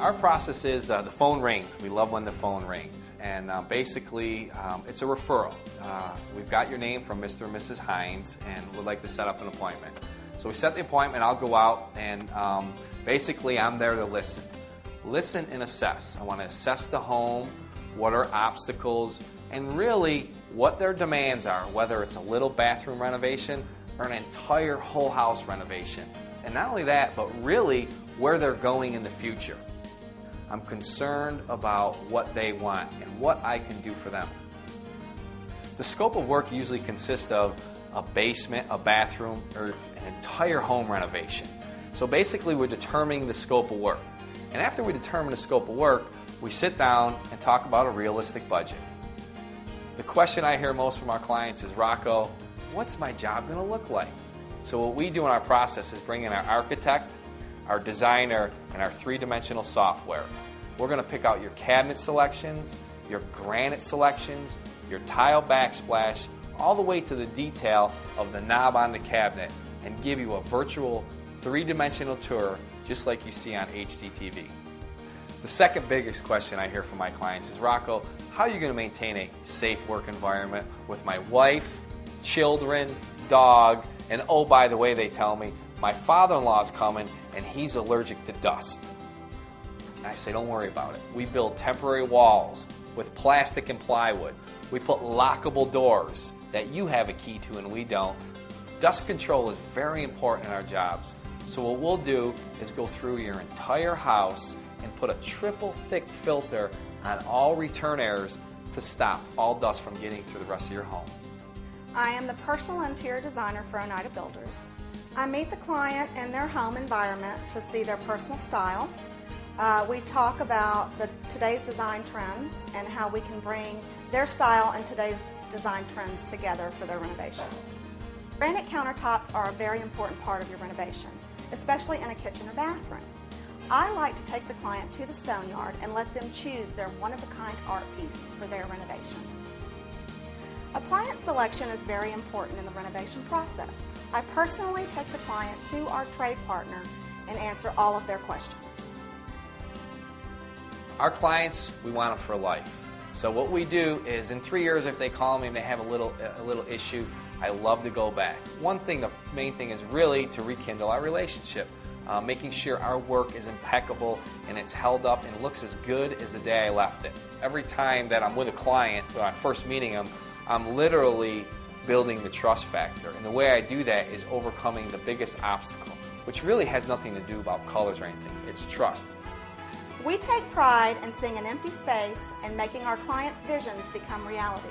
Our process is the phone rings. We love when the phone rings. And basically, it's a referral. We've got your name from Mr. and Mrs. Hines and would like to set up an appointment. So we set the appointment, I'll go out, and basically I'm there to listen. Listen and assess. I want to assess the home, what are obstacles, and really what their demands are, whether it's a little bathroom renovation or an entire whole house renovation. And not only that, but really where they're going in the future. I'm concerned about what they want and what I can do for them. The scope of work usually consists of a basement, a bathroom, or an entire home renovation. So basically we're determining the scope of work. And after we determine the scope of work, we sit down and talk about a realistic budget. The question I hear most from our clients is, Rocco, what's my job going to look like? So what we do in our process is bring in our architect, our designer, and our three-dimensional software. We're going to pick out your cabinet selections, your granite selections, your tile backsplash, all the way to the detail of the knob on the cabinet, and give you a virtual three-dimensional tour just like you see on HGTV. The second biggest question I hear from my clients is, Rocco, how are you going to maintain a safe work environment with my wife, children, dog, and oh, by the way, they tell me, my father-in-law is coming and he's allergic to dust. And I say, don't worry about it. We build temporary walls with plastic and plywood. We put lockable doors that you have a key to and we don't. Dust control is very important in our jobs. So what we'll do is go through your entire house and put a triple thick filter on all return airs to stop all dust from getting through the rest of your home. I am the personal interior designer for Oneida Builders. I meet the client in their home environment to see their personal style. We talk about today's design trends and how we can bring their style and today's design trends together for their renovation. Granite countertops are a very important part of your renovation, especially in a kitchen or bathroom. I like to take the client to the stone yard and let them choose their one-of-a-kind art piece for their renovation. Appliance selection is very important in the renovation process. I personally take the client to our trade partner and answer all of their questions. Our clients, we want them for life. So what we do is in 3 years, if they call me and they have a little issue, I love to go back. One thing, the main thing is really to rekindle our relationship, making sure our work is impeccable and it's held up and looks as good as the day I left it. Every time that I'm with a client, when I'm first meeting them, I'm literally building the trust factor. And the way I do that is overcoming the biggest obstacle, which really has nothing to do about colors or anything. It's trust. We take pride in seeing an empty space and making our clients' visions become reality.